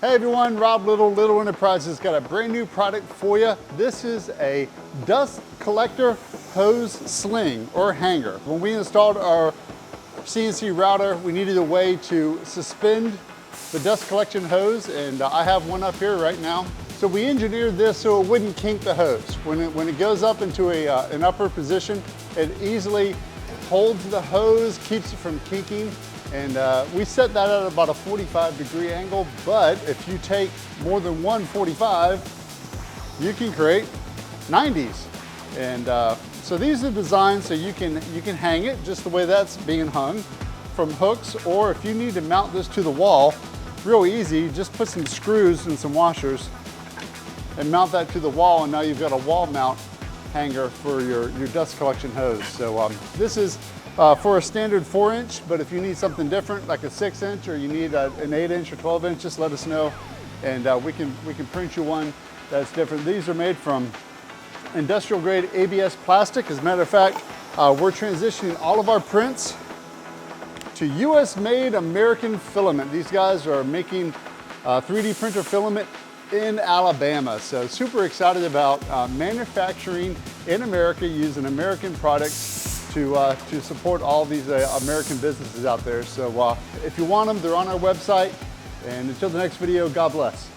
Hey everyone, Rob Little Enterprises got a brand new product for you. This is a dust collector hose sling or hanger. When we installed our CNC router, we needed a way to suspend the dust collection hose, and I have one up here right now. So we engineered this so it wouldn't kink the hose. When it goes up into an upper position, it easily holds the hose, keeps it from kinking. And we set that at about a 45-degree angle, but if you take more than one 45, you can create 90s. And so these are designed so you can hang it just the way that's being hung from hooks, or if you need to mount this to the wall, real easy, just put some screws and some washers and mount that to the wall, and now you've got a wall mount hanger for your dust collection hose. So this is for a standard 4-inch, but if you need something different, like a 6-inch, or you need an 8-inch or 12-inch, just let us know, and we can print you one that's different. These are made from industrial grade ABS plastic. As a matter of fact, we're transitioning all of our prints to US made American filament. These guys are making 3D printer filament in Alabama. So super excited about manufacturing in America using American products to support all these American businesses out there. So if you want them, they're on our website. And until the next video, God bless.